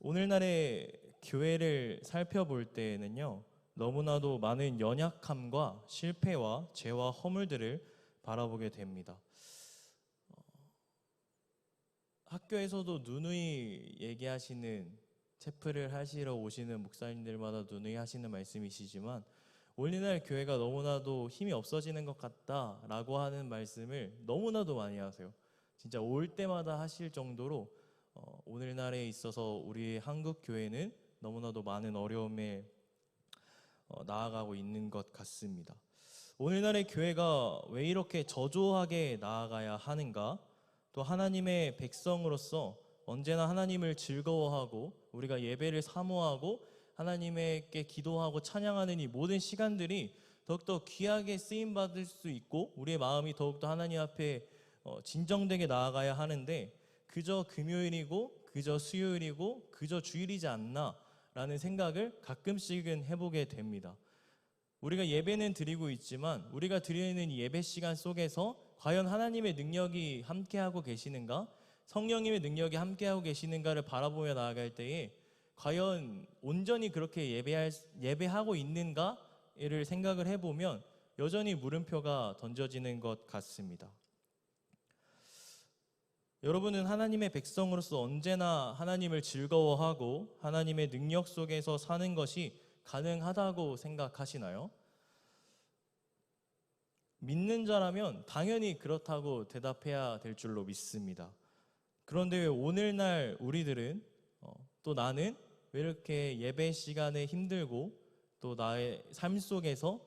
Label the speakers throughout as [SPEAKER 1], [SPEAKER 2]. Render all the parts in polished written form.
[SPEAKER 1] 오늘날의 교회를 살펴볼 때에는요, 너무나도 많은 연약함과 실패와 죄와 허물들을 바라보게 됩니다. 학교에서도 누누이 얘기하시는, 체프를 하시러 오시는 목사님들마다 누누이 하시는 말씀이시지만, 오늘날 교회가 너무나도 힘이 없어지는 것 같다라고 하는 말씀을 너무나도 많이 하세요. 진짜 올 때마다 하실 정도로 오늘날에 있어서 우리 한국 교회는 너무나도 많은 어려움에 나아가고 있는 것 같습니다. 오늘날의 교회가 왜 이렇게 저조하게 나아가야 하는가? 또 하나님의 백성으로서 언제나 하나님을 즐거워하고 우리가 예배를 사모하고 하나님께 기도하고 찬양하는 이 모든 시간들이 더욱더 귀하게 쓰임받을 수 있고 우리의 마음이 더욱더 하나님 앞에 진정되게 나아가야 하는데, 그저 금요일이고 그저 수요일이고 그저 주일이지 않나 라는 생각을 가끔씩은 해보게 됩니다. 우리가 예배는 드리고 있지만 우리가 드리는 이 예배 시간 속에서 과연 하나님의 능력이 함께하고 계시는가, 성령님의 능력이 함께하고 계시는가를 바라보며 나아갈 때에 과연 온전히 그렇게 예배하고 있는가를 생각을 해보면 여전히 물음표가 던져지는 것 같습니다. 여러분은 하나님의 백성으로서 언제나 하나님을 즐거워하고 하나님의 능력 속에서 사는 것이 가능하다고 생각하시나요? 믿는 자라면 당연히 그렇다고 대답해야 될 줄로 믿습니다. 그런데 왜 오늘날 우리들은 또 나는 왜 이렇게 예배 시간에 힘들고 또 나의 삶 속에서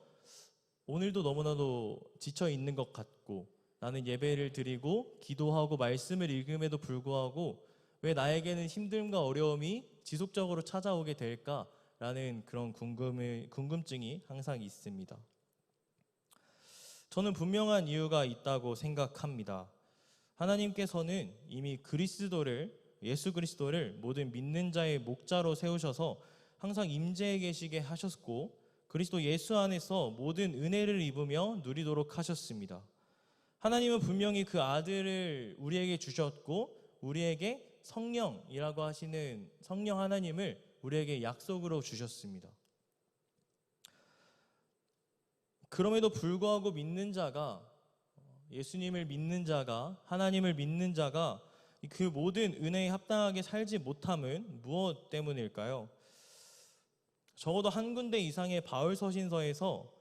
[SPEAKER 1] 오늘도 너무나도 지쳐 있는 것 같고, 나는 예배를 드리고 기도하고 말씀을 읽음에도 불구하고 왜 나에게는 힘듦과 어려움이 지속적으로 찾아오게 될까라는 그런 궁금증이 항상 있습니다. 저는 분명한 이유가 있다고 생각합니다. 하나님께서는 이미 예수 그리스도를 모든 믿는 자의 목자로 세우셔서 항상 임재해 계시게 하셨고, 그리스도 예수 안에서 모든 은혜를 입으며 누리도록 하셨습니다. 하나님은 분명히 그 아들을 우리에게 주셨고 우리에게 성령이라고 하시는 성령 하나님을 우리에게 약속으로 주셨습니다. 그럼에도 불구하고 예수님을 믿는 자가, 하나님을 믿는 자가 그 모든 은혜에 합당하게 살지 못함은 무엇 때문일까요? 적어도 한 군데 이상의 바울 서신서에서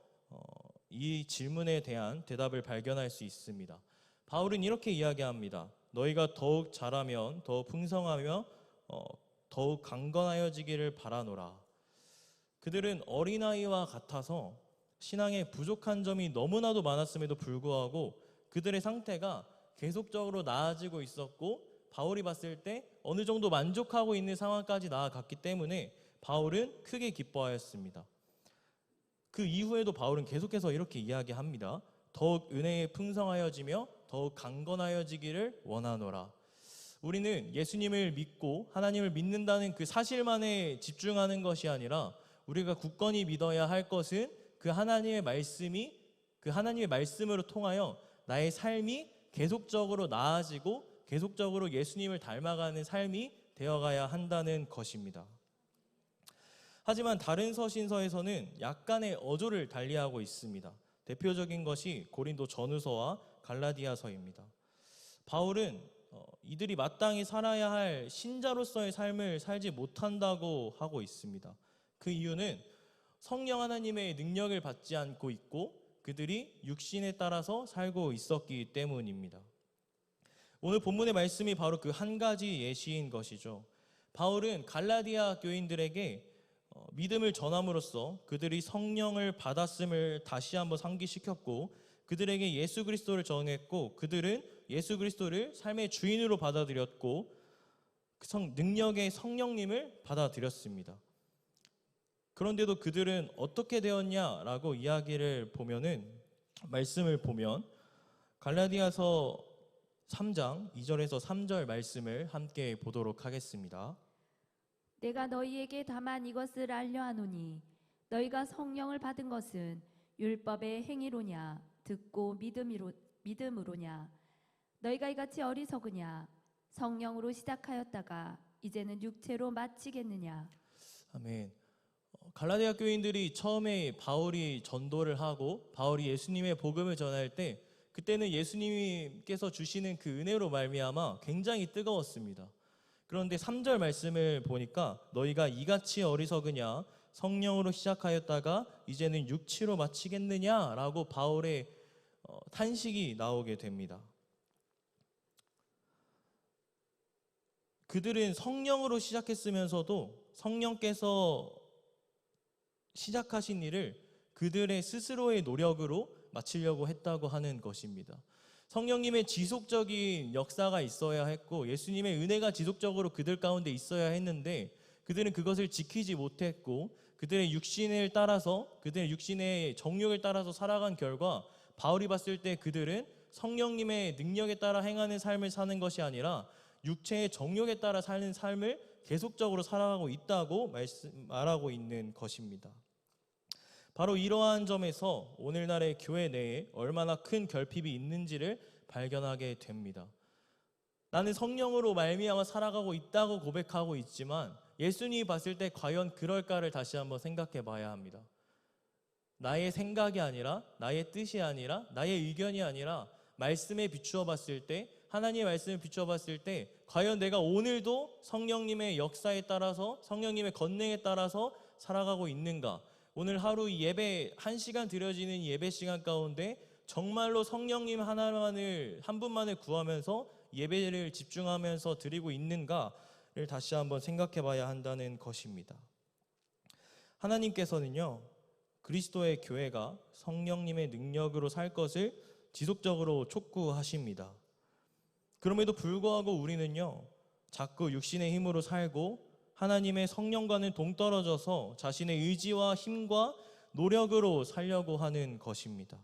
[SPEAKER 1] 이 질문에 대한 대답을 발견할 수 있습니다. 바울은 이렇게 이야기합니다. 너희가 더욱 자라면 더욱 풍성하며 더욱 강건하여지기를 바라노라. 그들은 어린아이와 같아서 신앙에 부족한 점이 너무나도 많았음에도 불구하고 그들의 상태가 계속적으로 나아지고 있었고, 바울이 봤을 때 어느 정도 만족하고 있는 상황까지 나아갔기 때문에 바울은 크게 기뻐하였습니다. 그 이후에도 바울은 계속해서 이렇게 이야기합니다. 더욱 은혜에 풍성하여지며 더욱 강건하여지기를 원하노라. 우리는 예수님을 믿고 하나님을 믿는다는 그 사실만에 집중하는 것이 아니라 우리가 굳건히 믿어야 할 것은 그 하나님의 말씀으로 통하여 나의 삶이 계속적으로 나아지고 계속적으로 예수님을 닮아가는 삶이 되어가야 한다는 것입니다. 하지만 다른 서신서에서는 약간의 어조를 달리하고 있습니다. 대표적인 것이 고린도 전후서와 갈라디아서입니다. 바울은 이들이 마땅히 살아야 할 신자로서의 삶을 살지 못한다고 하고 있습니다. 그 이유는 성령 하나님의 능력을 받지 않고 있고 그들이 육신에 따라서 살고 있었기 때문입니다. 오늘 본문의 말씀이 바로 그 한 가지 예시인 것이죠. 바울은 갈라디아 교인들에게 믿음을 전함으로써 그들이 성령을 받았음을 다시 한번 상기시켰고, 그들에게 예수 그리스도를 전했고, 그들은 예수 그리스도를 삶의 주인으로 받아들였고 능력의 성령님을 받아들였습니다. 그런데도 그들은 어떻게 되었냐라고 말씀을 보면 갈라디아서 3장 2절에서 3절 말씀을 함께 보도록 하겠습니다.
[SPEAKER 2] 내가 너희에게 다만 이것을 알려 하노니 너희가 성령을 받은 것은 율법의 행위로냐 듣고 믿음으로냐. 너희가 이같이 어리석으냐. 성령으로 시작하였다가 이제는 육체로 마치겠느냐.
[SPEAKER 1] 아멘. 갈라디아 교인들이 처음에 바울이 전도를 하고 바울이 예수님의 복음을 전할 때 그때는 예수님께서 주시는 그 은혜로 말미암아 굉장히 뜨거웠습니다. 그런데 3절 말씀을 보니까 너희가 이같이 어리석으냐 성령으로 시작하였다가 이제는 육체로 마치겠느냐라고 바울의 탄식이 나오게 됩니다. 그들은 성령으로 시작했으면서도 성령께서 시작하신 일을 그들의 스스로의 노력으로 마치려고 했다고 하는 것입니다. 성령님의 지속적인 역사가 있어야 했고 예수님의 은혜가 지속적으로 그들 가운데 있어야 했는데 그들은 그것을 지키지 못했고 그들의 육신을 따라서 그들의 육신의 정욕을 따라서 살아간 결과 바울이 봤을 때 그들은 성령님의 능력에 따라 행하는 삶을 사는 것이 아니라 육체의 정욕에 따라 사는 삶을 계속적으로 살아가고 있다고 말하고 있는 것입니다. 바로 이러한 점에서 오늘날의 교회 내에 얼마나 큰 결핍이 있는지를 발견하게 됩니다. 나는 성령으로 말미암아 살아가고 있다고 고백하고 있지만 예수님이 봤을 때 과연 그럴까를 다시 한번 생각해 봐야 합니다. 나의 생각이 아니라 나의 뜻이 아니라 나의 의견이 아니라 말씀에 비추어 봤을 때 하나님의 말씀을 비추어 봤을 때 과연 내가 오늘도 성령님의 역사에 따라서 성령님의 권능에 따라서 살아가고 있는가? 오늘 하루 예배 1시간 드려지는 예배 시간 가운데 정말로 성령님 하나만을 한 분만을 구하면서 예배를 집중하면서 드리고 있는가를 다시 한번 생각해 봐야 한다는 것입니다. 하나님께서는요 그리스도의 교회가 성령님의 능력으로 살 것을 지속적으로 촉구하십니다. 그럼에도 불구하고 우리는요 자꾸 육신의 힘으로 살고 하나님의 성령과는 동떨어져서 자신의 의지와 힘과 노력으로 살려고 하는 것입니다.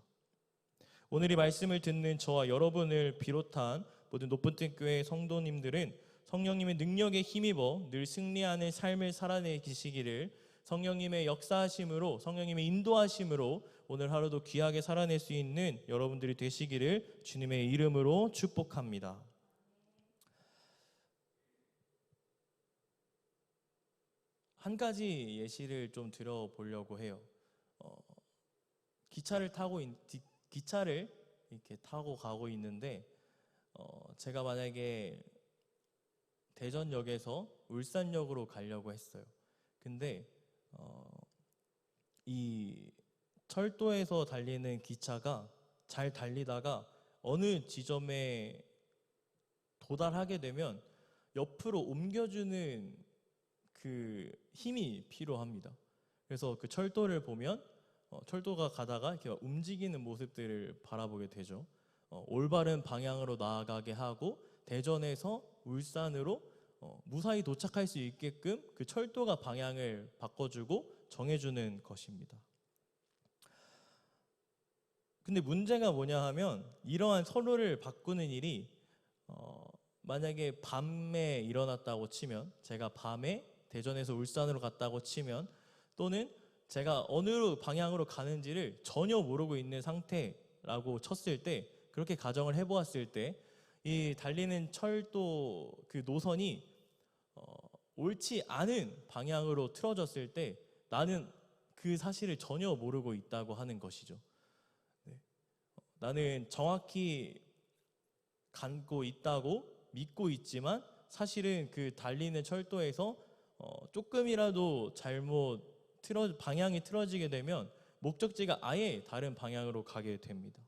[SPEAKER 1] 오늘 이 말씀을 듣는 저와 여러분을 비롯한 모든 높은뜰 교회 성도님들은 성령님의 능력에 힘입어 늘 승리하는 삶을 살아내시기를 성령님의 역사하심으로 성령님의 인도하심으로 오늘 하루도 귀하게 살아낼 수 있는 여러분들이 되시기를 주님의 이름으로 축복합니다. 한 가지 예시를 좀 들어보려고 해요. 기차를 이렇게 타고 가고 있는데 제가 만약에 대전역에서 울산역으로 가려고 했어요. 근데 이 철도에서 달리는 기차가 잘 달리다가 어느 지점에 도달하게 되면 옆으로 옮겨주는 그 힘이 필요합니다. 그래서 그 철도를 보면 철도가 가다가 이렇게 움직이는 모습들을 바라보게 되죠. 올바른 방향으로 나아가게 하고 대전에서 울산으로 무사히 도착할 수 있게끔 그 철도가 방향을 바꿔주고 정해주는 것입니다. 근데 문제가 뭐냐 하면 이러한 서로를 바꾸는 일이 만약에 밤에 일어났다고 치면 제가 밤에 대전에서 울산으로 갔다고 치면 또는 제가 어느 방향으로 가는지를 전혀 모르고 있는 상태라고 쳤을 때 그렇게 가정을 해보았을 때 이 달리는 철도 그 노선이 옳지 않은 방향으로 틀어졌을 때 나는 그 사실을 전혀 모르고 있다고 하는 것이죠. 네. 나는 정확히 가고 있다고 믿고 있지만 사실은 그 달리는 철도에서 조금이라도 방향이 틀어지게 되면 목적지가 아예 다른 방향으로 가게 됩니다.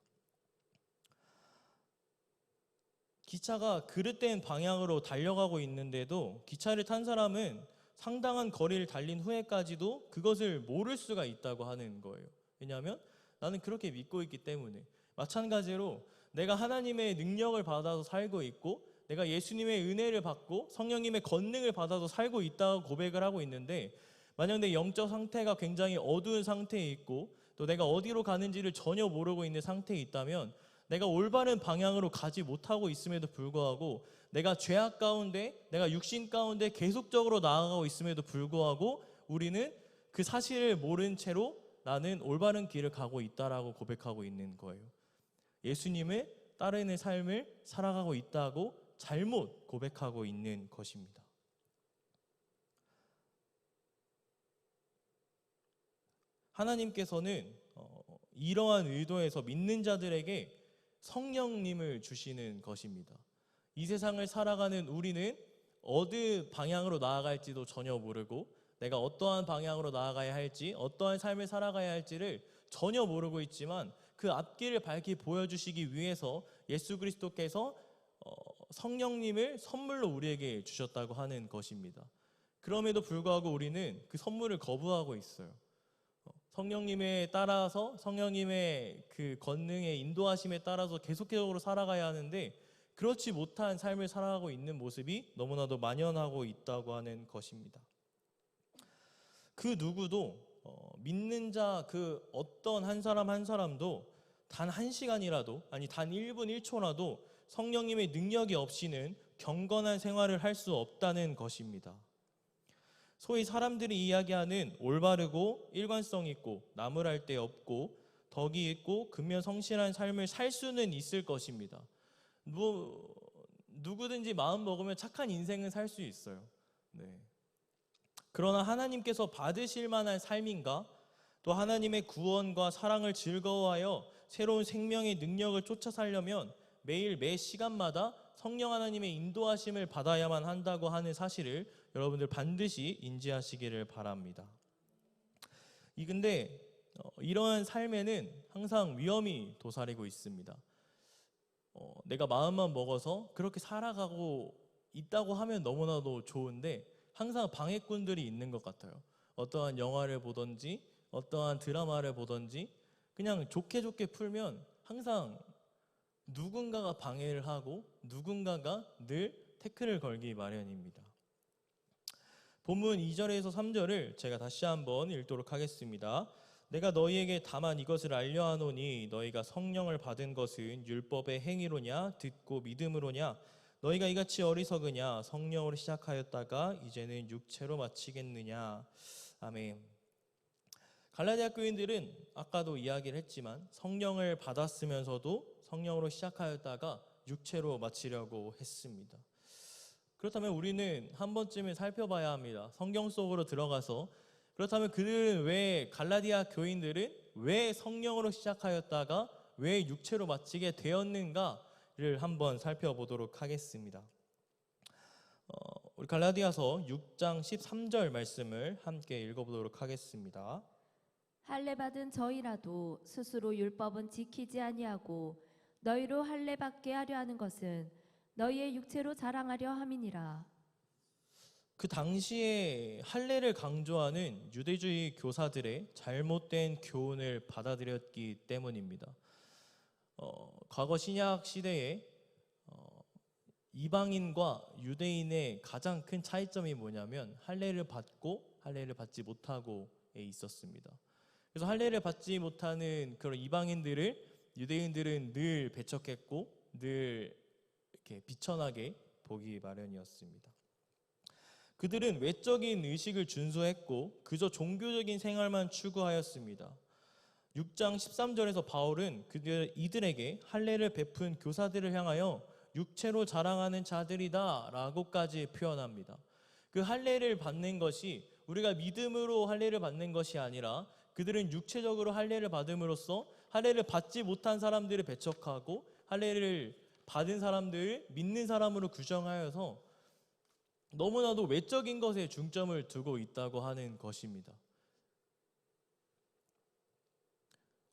[SPEAKER 1] 기차가 그릇된 방향으로 달려가고 있는데도 기차를 탄 사람은 상당한 거리를 달린 후에까지도 그것을 모를 수가 있다고 하는 거예요. 왜냐하면 나는 그렇게 믿고 있기 때문에. 마찬가지로 내가 하나님의 능력을 받아서 살고 있고 내가 예수님의 은혜를 받고 성령님의 권능을 받아서 살고 있다고 고백을 하고 있는데 만약 내 영적 상태가 굉장히 어두운 상태에 있고 또 내가 어디로 가는지를 전혀 모르고 있는 상태에 있다면 내가 올바른 방향으로 가지 못하고 있음에도 불구하고 내가 죄악 가운데 내가 육신 가운데 계속적으로 나아가고 있음에도 불구하고 우리는 그 사실을 모른 채로 나는 올바른 길을 가고 있다라고 고백하고 있는 거예요. 예수님을 따르는 삶을 살아가고 있다고 잘못 고백하고 있는 것입니다. 하나님께서는 이러한 의도에서 믿는 자들에게 성령님을 주시는 것입니다. 이 세상을 살아가는 우리는 어느 방향으로 나아갈지도 전혀 모르고 내가 어떠한 방향으로 나아가야 할지 어떠한 삶을 살아가야 할지를 전혀 모르고 있지만 그 앞길을 밝히 보여주시기 위해서 예수 그리스도께서 성령님을 선물로 우리에게 주셨다고 하는 것입니다. 그럼에도 불구하고 우리는 그 선물을 거부하고 있어요. 성령님에 따라서 성령님의 그 권능의 인도하심에 따라서 계속적으로 살아가야 하는데 그렇지 못한 삶을 살아가고 있는 모습이 너무나도 만연하고 있다고 하는 것입니다. 그 누구도 믿는 자 그 어떤 한 사람 한 사람도 단 1시간이라도 아니 단 1분 1초라도 성령님의 능력이 없이는 경건한 생활을 할 수 없다는 것입니다. 소위 사람들이 이야기하는 올바르고 일관성 있고 나무랄 데 없고 덕이 있고 근면 성실한 삶을 살 수는 있을 것입니다. 누구든지 마음 먹으면 착한 인생은 살 수 있어요. 네. 그러나 하나님께서 받으실 만한 삶인가? 또 하나님의 구원과 사랑을 즐거워하여 새로운 생명의 능력을 쫓아 살려면 매일 매 시간마다 성령 하나님의 인도하심을 받아야만 한다고 하는 사실을 여러분들 반드시 인지하시기를 바랍니다. 근데 이러한 삶에는 항상 위험이 도사리고 있습니다. 내가 마음만 먹어서 그렇게 살아가고 있다고 하면 너무나도 좋은데 항상 방해꾼들이 있는 것 같아요. 어떠한 영화를 보든지 어떠한 드라마를 보든지 그냥 좋게 풀면 항상 누군가가 방해를 하고 누군가가 늘 태클을 걸기 마련입니다. 본문 2절에서 3절을 제가 다시 한번 읽도록 하겠습니다. 내가 너희에게 다만 이것을 알려 하노니 너희가 성령을 받은 것은 율법의 행위로냐 듣고 믿음으로냐 너희가 이같이 어리석으냐 성령으로 시작하였다가 이제는 육체로 마치겠느냐. 아멘. 갈라디아 교인들은 아까도 이야기를 했지만 성령을 받았으면서도 성령으로 시작하였다가 육체로 마치려고 했습니다. 그렇다면 우리는 한 번쯤은 살펴봐야 합니다. 성경 속으로 들어가서 그렇다면 갈라디아 교인들은 왜 성령으로 시작하였다가 왜 육체로 마치게 되었는가를 한번 살펴보도록 하겠습니다. 우리 갈라디아서 6장 13절 말씀을 함께 읽어보도록 하겠습니다.
[SPEAKER 2] 할례 받은 저희라도 스스로 율법은 지키지 아니하고 너희로 할례 받게 하려 하는 것은 너희의 육체로 자랑하려 함이니라.
[SPEAKER 1] 그 당시에 할례를 강조하는 유대주의 교사들의 잘못된 교훈을 받아들였기 때문입니다. 과거 신약 시대에 이방인과 유대인의 가장 큰 차이점이 뭐냐면 할례를 받고 할례를 받지 못하고에 있었습니다. 그래서 할례를 받지 못하는 그런 이방인들을 유대인들은 늘 배척했고 늘 이렇게 비천하게 보기 마련이었습니다. 그들은 외적인 의식을 준수했고 그저 종교적인 생활만 추구하였습니다. 6장 13절에서 바울은 이들에게 할례를 베푼 교사들을 향하여 육체로 자랑하는 자들이다 라고까지 표현합니다. 그 할례를 받는 것이 우리가 믿음으로 할례를 받는 것이 아니라 그들은 육체적으로 할례를 받음으로써 할례를 받지 못한 사람들을 배척하고 할례를 받은 사람들을 믿는 사람으로 규정하여서 너무나도 외적인 것에 중점을 두고 있다고 하는 것입니다.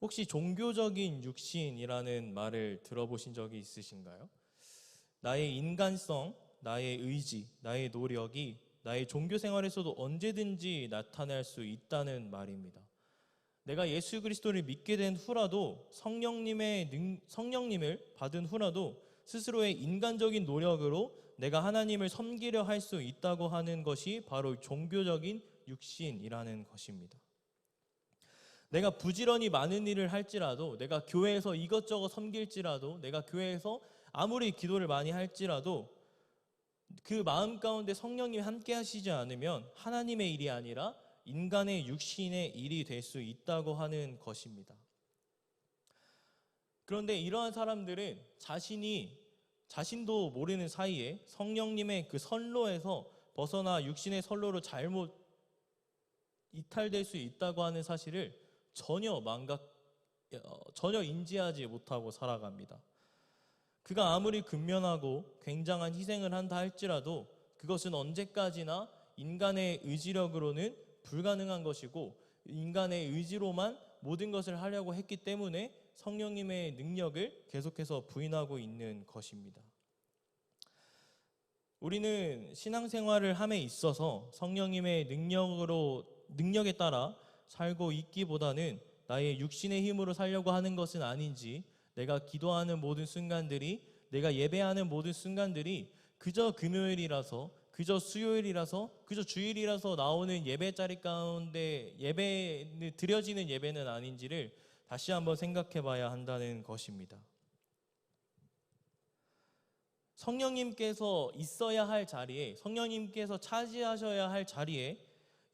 [SPEAKER 1] 혹시 종교적인 육신이라는 말을 들어보신 적이 있으신가요? 나의 인간성, 나의 의지, 나의 노력이 나의 종교 생활에서도 언제든지 나타날 수 있다는 말입니다. 내가 예수 그리스도를 믿게 된 후라도 성령님을 받은 후라도 스스로의 인간적인 노력으로 내가 하나님을 섬기려 할 수 있다고 하는 것이 바로 종교적인 육신이라는 것입니다. 내가 부지런히 많은 일을 할지라도 내가 교회에서 이것저것 섬길지라도 내가 교회에서 아무리 기도를 많이 할지라도 그 마음 가운데 성령님이 함께 하시지 않으면 하나님의 일이 아니라 인간의 육신의 일이 될 수 있다고 하는 것입니다. 그런데 이러한 사람들은 자신도 모르는 사이에 성령님의 그 선로에서 벗어나 육신의 선로로 잘못 이탈될 수 있다고 하는 사실을 전혀 인지하지 못하고 살아갑니다. 그가 아무리 근면하고 굉장한 희생을 한다 할지라도 그것은 언제까지나 인간의 의지력으로는 불가능한 것이고 인간의 의지로만 모든 것을 하려고 했기 때문에 성령님의 능력을 계속해서 부인하고 있는 것입니다. 우리는 신앙생활을 함에 있어서 성령님의 능력에 따라 살고 있기보다는 나의 육신의 힘으로 살려고 하는 것은 아닌지, 내가 기도하는 모든 순간들이, 내가 예배하는 모든 순간들이 그저 금요일이라서, 그저 수요일이라서, 그저 주일이라서 나오는 예배 자리 가운데 드려지는 예배는 아닌지를 다시 한번 생각해 봐야 한다는 것입니다. 성령님께서 있어야 할 자리에, 성령님께서 차지하셔야 할 자리에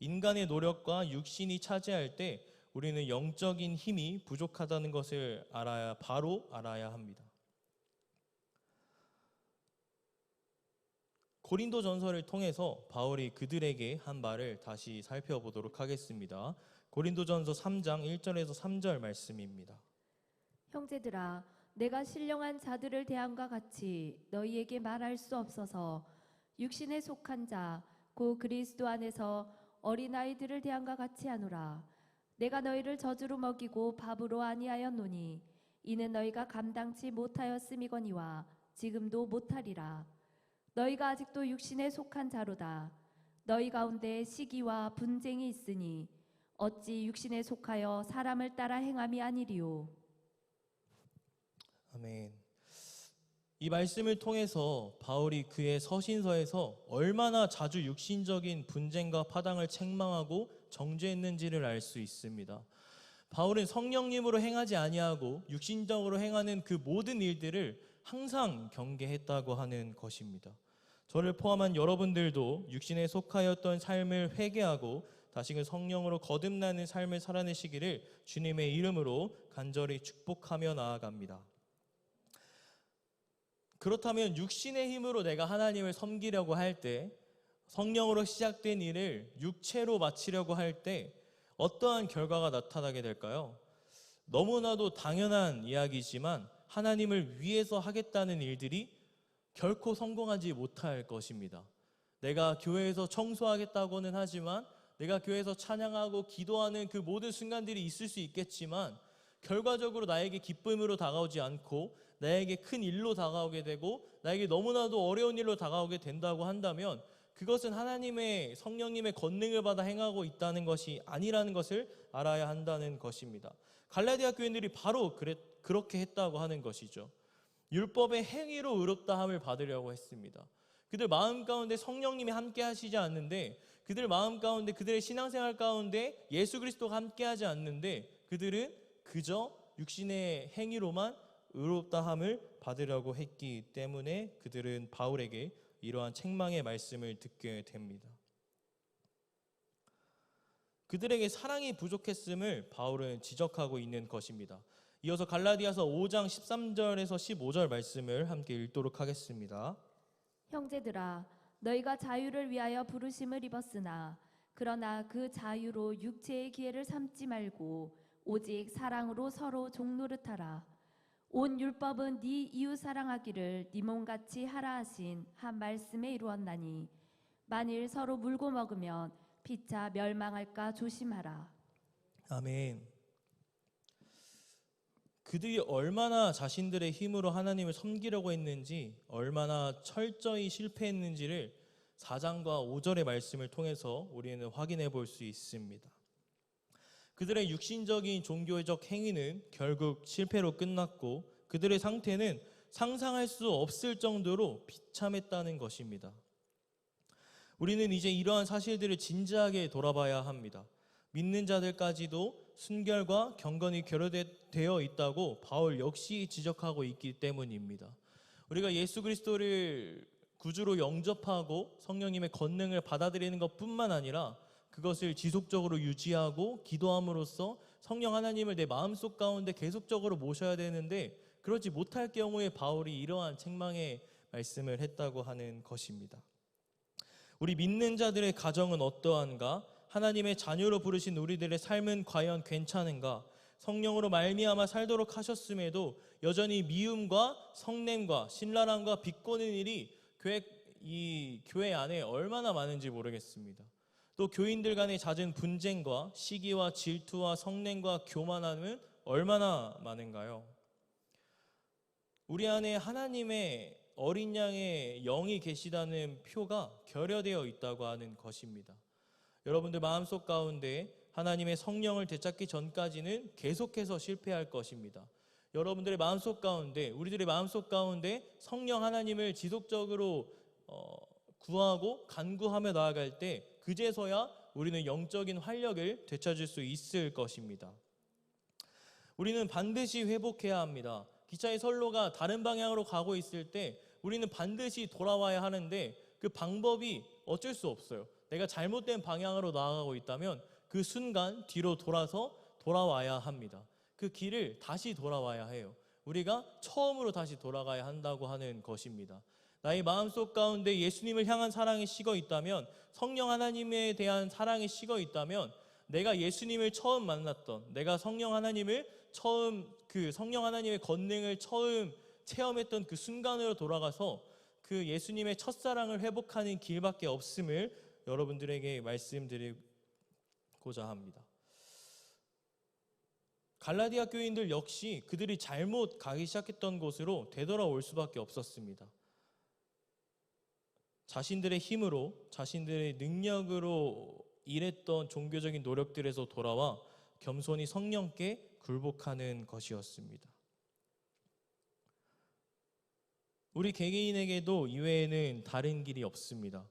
[SPEAKER 1] 인간의 노력과 육신이 차지할 때 우리는 영적인 힘이 부족하다는 것을 바로 알아야 합니다. 고린도전서를 통해서 바울이 그들에게 한 말을 다시 살펴보도록 하겠습니다. 고린도전서 3장 1절에서 3절 말씀입니다.
[SPEAKER 2] 형제들아, 내가 신령한 자들을 대함과 같이 너희에게 말할 수 없어서 육신에 속한 자, 곧 그리스도 안에서 어린아이들을 대함과 같이 하노라. 내가 너희를 저주로 먹이고 밥으로 아니하였노니 이는 너희가 감당치 못하였음이거니와 지금도 못하리라. 너희가 아직도 육신에 속한 자로다. 너희 가운데 시기와 분쟁이 있으니 어찌 육신에 속하여 사람을 따라 행함이 아니리요.
[SPEAKER 1] 아멘. 이 말씀을 통해서 바울이 그의 서신서에서 얼마나 자주 육신적인 분쟁과 파당을 책망하고 정죄했는지를 알 수 있습니다. 바울은 성령님으로 행하지 아니하고 육신적으로 행하는 그 모든 일들을 항상 경계했다고 하는 것입니다. 저를 포함한 여러분들도 육신에 속하였던 삶을 회개하고 다시금 성령으로 거듭나는 삶을 살아내시기를 주님의 이름으로 간절히 축복하며 나아갑니다. 그렇다면 육신의 힘으로 내가 하나님을 섬기려고 할 때, 성령으로 시작된 일을 육체로 마치려고 할 때 어떠한 결과가 나타나게 될까요? 너무나도 당연한 이야기지만 하나님을 위해서 하겠다는 일들이 결코 성공하지 못할 것입니다. 내가 교회에서 청소하겠다고는 하지만, 내가 교회에서 찬양하고 기도하는 그 모든 순간들이 있을 수 있겠지만 결과적으로 나에게 기쁨으로 다가오지 않고 나에게 큰 일로 다가오게 되고 나에게 너무나도 어려운 일로 다가오게 된다고 한다면 그것은 하나님의 성령님의 권능을 받아 행하고 있다는 것이 아니라는 것을 알아야 한다는 것입니다. 갈라디아 교인들이 바로 그렇게 했다고 하는 것이죠. 율법의 행위로 의롭다함을 받으려고 했습니다. 그들 마음 가운데 성령님이 함께 하시지 않는데, 그들 마음 가운데 그들의 신앙생활 가운데 예수 그리스도가 함께하지 않는데 그들은 그저 육신의 행위로만 의롭다함을 받으려고 했기 때문에 그들은 바울에게 이러한 책망의 말씀을 듣게 됩니다. 그들에게 사랑이 부족했음을 바울은 지적하고 있는 것입니다. 이어서 갈라디아서 5장 13절에서 15절 말씀을 함께 읽도록 하겠습니다.
[SPEAKER 2] 형제들아, 너희가 자유를 위하여 부르심을 입었으나 그러나 그 자유로 육체의 기회를 삼지 말고 오직 사랑으로 서로 종노릇하라. 온 율법은 네 이웃 사랑하기를 네 몸같이 하라 하신 한 말씀에 이루었나니 만일 서로 물고 먹으면 피차 멸망할까 조심하라.
[SPEAKER 1] 아멘. 그들이 얼마나 자신들의 힘으로 하나님을 섬기려고 했는지, 얼마나 철저히 실패했는지를 4장과 5절의 말씀을 통해서 우리는 확인해 볼 수 있습니다. 그들의 육신적인 종교적 행위는 결국 실패로 끝났고 그들의 상태는 상상할 수 없을 정도로 비참했다는 것입니다. 우리는 이제 이러한 사실들을 진지하게 돌아봐야 합니다. 믿는 자들까지도 순결과 경건이 결여되어 있다고 바울 역시 지적하고 있기 때문입니다. 우리가 예수 그리스도를 구주로 영접하고 성령님의 권능을 받아들이는 것뿐만 아니라 그것을 지속적으로 유지하고 기도함으로써 성령 하나님을 내 마음속 가운데 계속적으로 모셔야 되는데 그러지 못할 경우에 바울이 이러한 책망의 말씀을 했다고 하는 것입니다. 우리 믿는 자들의 가정은 어떠한가? 하나님의 자녀로 부르신 우리들의 삶은 과연 괜찮은가? 성령으로 말미암아 살도록 하셨음에도 여전히 미움과 성냄과 신랄함과 비꼬는 일이 교회 안에 얼마나 많은지 모르겠습니다. 또 교인들 간의 잦은 분쟁과 시기와 질투와 성냄과 교만함은 얼마나 많은가요? 우리 안에 하나님의 어린 양의 영이 계시다는 표가 결여되어 있다고 하는 것입니다. 여러분들 마음속 가운데 하나님의 성령을 되찾기 전까지는 계속해서 실패할 것입니다. 여러분들의 마음속 가운데, 우리들의 마음속 가운데 성령 하나님을 지속적으로 구하고 간구하며 나아갈 때 그제서야 우리는 영적인 활력을 되찾을 수 있을 것입니다. 우리는 반드시 회복해야 합니다. 기차의 선로가 다른 방향으로 가고 있을 때 우리는 반드시 돌아와야 하는데 그 방법이 어쩔 수 없어요. 내가 잘못된 방향으로 나아가고 있다면 그 순간 뒤로 돌아서 돌아와야 합니다. 그 길을 다시 돌아와야 해요. 우리가 처음으로 다시 돌아가야 한다고 하는 것입니다. 나의 마음속 가운데 예수님을 향한 사랑이 식어 있다면, 성령 하나님에 대한 사랑이 식어 있다면, 내가 예수님을 처음 만났던, 내가 성령 하나님을 처음, 그 성령 하나님의 권능을 처음 체험했던 그 순간으로 돌아가서 그 예수님의 첫사랑을 회복하는 길밖에 없음을 여러분들에게 말씀드리고자 합니다. 갈라디아 교인들 역시 그들이 잘못 가기 시작했던 곳으로 되돌아올 수밖에 없었습니다. 자신들의 힘으로, 자신들의 능력으로 일했던 종교적인 노력들에서 돌아와 겸손히 성령께 굴복하는 것이었습니다. 우리 개개인에게도 이외에는 다른 길이 없습니다.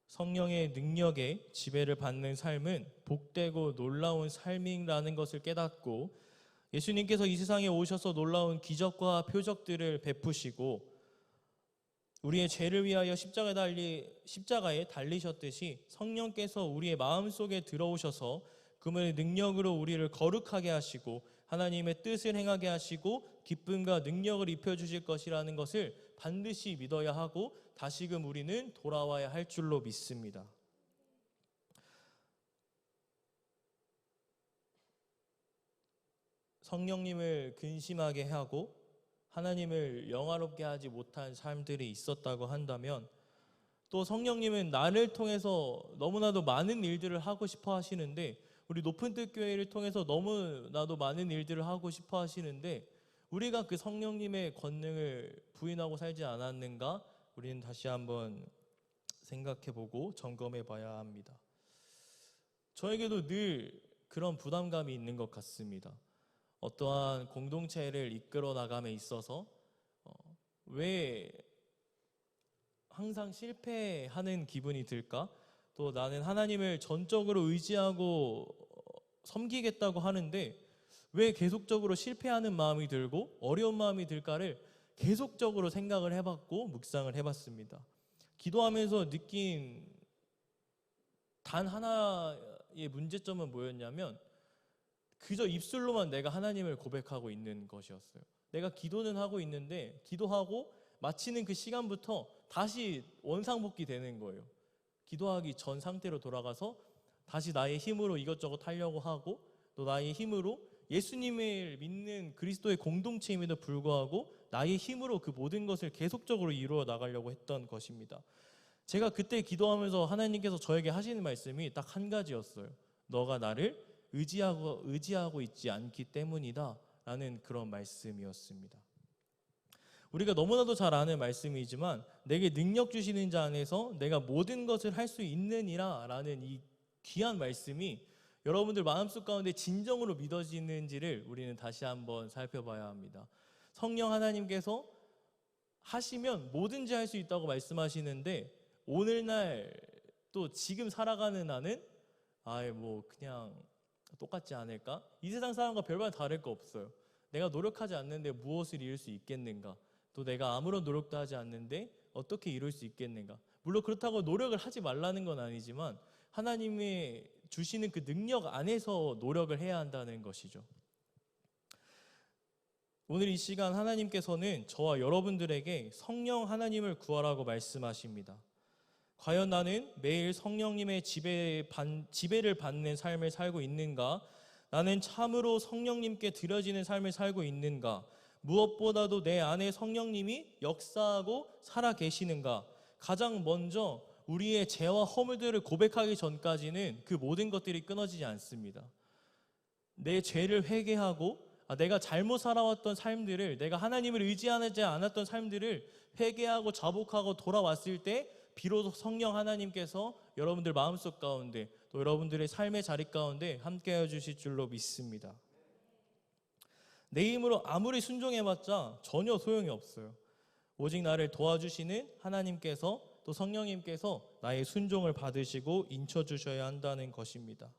[SPEAKER 1] 성령의 능력에 지배를 받는 삶은 복되고 놀라운 삶이라는 것을 깨닫고, 예수님께서 이 세상에 오셔서 놀라운 기적과 표적들을 베푸시고 우리의 죄를 위하여 십자가에 달리셨듯이 성령께서 우리의 마음속에 들어오셔서 그분의 능력으로 우리를 거룩하게 하시고 하나님의 뜻을 행하게 하시고 기쁨과 능력을 입혀주실 것이라는 것을 반드시 믿어야 하고 다시금 우리는 돌아와야 할 줄로 믿습니다. 성령님을 근심하게 하고 하나님을 영화롭게 하지 못한 삶들이 있었다고 한다면, 또 성령님은 나를 통해서 너무나도 많은 일들을 하고 싶어 하시는데, 우리 높은 뜻 교회를 통해서 너무나도 많은 일들을 하고 싶어 하시는데 우리가 그 성령님의 권능을 부인하고 살지 않았는가? 우리는 다시 한번 생각해보고 점검해봐야 합니다. 저에게도 늘 그런 부담감이 있는 것 같습니다. 어떠한 공동체를 이끌어 나감에 있어서 왜 항상 실패하는 기분이 들까? 또 나는 하나님을 전적으로 의지하고 섬기겠다고 하는데 왜 계속적으로 실패하는 마음이 들고 어려운 마음이 들까를 계속적으로 생각을 해봤고 묵상을 해봤습니다. 기도하면서 느낀 단 하나의 문제점은 뭐였냐면 그저 입술로만 내가 하나님을 고백하고 있는 것이었어요. 내가 기도는 하고 있는데 기도하고 마치는 그 시간부터 다시 원상복귀 되는 거예요. 기도하기 전 상태로 돌아가서 다시 나의 힘으로 이것저것 하려고 하고 또 나의 힘으로 예수님을 믿는 그리스도의 공동체임에도 불구하고 나의 힘으로 그 모든 것을 계속적으로 이루어 나가려고 했던 것입니다. 제가 그때 기도하면서 하나님께서 저에게 하시는 말씀이 딱 한 가지였어요. 너가 나를 의지하고 있지 않기 때문이다 라는 그런 말씀이었습니다. 우리가 너무나도 잘 아는 말씀이지만 내게 능력 주시는 자 안에서 내가 모든 것을 할 수 있느니라 라는 이 귀한 말씀이 여러분들 마음속 가운데 진정으로 믿어지는지를 우리는 다시 한번 살펴봐야 합니다. 성령 하나님께서 하시면 뭐든지 할 수 있다고 말씀하시는데 오늘날 또 지금 살아가는 나는 그냥 똑같지 않을까? 이 세상 사람과 별반 다를 거 없어요. 내가 노력하지 않는데 무엇을 이룰 수 있겠는가? 또 내가 아무런 노력도 하지 않는데 어떻게 이룰 수 있겠는가? 물론 그렇다고 노력을 하지 말라는 건 아니지만 하나님이 주시는 그 능력 안에서 노력을 해야 한다는 것이죠. 오늘 이 시간 하나님께서는 저와 여러분들에게 성령 하나님을 구하라고 말씀하십니다. 과연 나는 매일 성령님의 지배를 받는 삶을 살고 있는가? 나는 참으로 성령님께 드려지는 삶을 살고 있는가? 무엇보다도 내 안에 성령님이 역사하고 살아 계시는가? 가장 먼저 우리의 죄와 허물들을 고백하기 전까지는 그 모든 것들이 끊어지지 않습니다. 내 죄를 회개하고 내가 잘못 살아왔던 삶들을, 내가 하나님을 의지하지 않았던 삶들을 회개하고 자복하고 돌아왔을 때 비로소 성령 하나님께서 여러분들 마음속 가운데 또 여러분들의 삶의 자리 가운데 함께해 주실 줄로 믿습니다. 내 힘으로 아무리 순종해봤자 전혀 소용이 없어요. 오직 나를 도와주시는 하나님께서 또 성령님께서 나의 순종을 받으시고 인쳐주셔야 한다는 것입니다.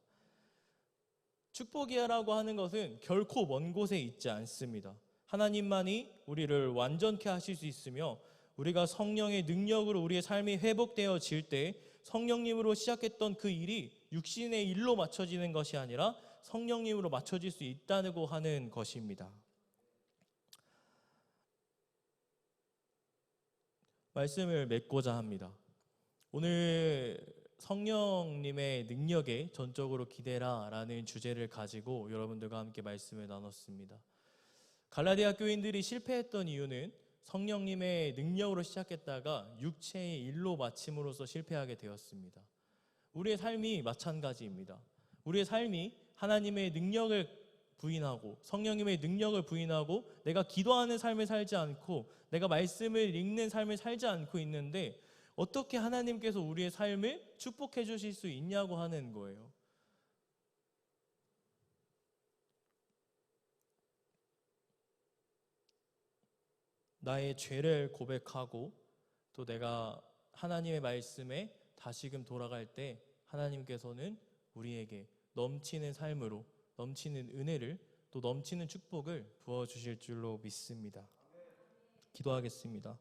[SPEAKER 1] 축복이라고 하는 것은 결코 먼 곳에 있지 않습니다. 하나님만이 우리를 완전케 하실 수 있으며 우리가 성령의 능력으로 우리의 삶이 회복되어질 때 성령님으로 시작했던 그 일이 육신의 일로 맞춰지는 것이 아니라 성령님으로 맞춰질 수 있다고 하는 것입니다. 말씀을 맺고자 합니다. 오늘 성령님의 능력에 전적으로 기대라 라는 주제를 가지고 여러분들과 함께 말씀을 나눴습니다. 갈라디아 교인들이 실패했던 이유는 성령님의 능력으로 시작했다가 육체의 일로 마침으로써 실패하게 되었습니다. 우리의 삶이 마찬가지입니다. 우리의 삶이 하나님의 능력을 부인하고 성령님의 능력을 부인하고 내가 기도하는 삶을 살지 않고 내가 말씀을 읽는 삶을 살지 않고 있는데 어떻게 하나님께서 우리의 삶을 축복해 주실 수 있냐고 하는 거예요. 나의 죄를 고백하고 또 내가 하나님의 말씀에 다시금 돌아갈 때 하나님께서는 우리에게 넘치는 삶으로 넘치는 은혜를 또 넘치는 축복을 부어주실 줄로 믿습니다. 기도하겠습니다.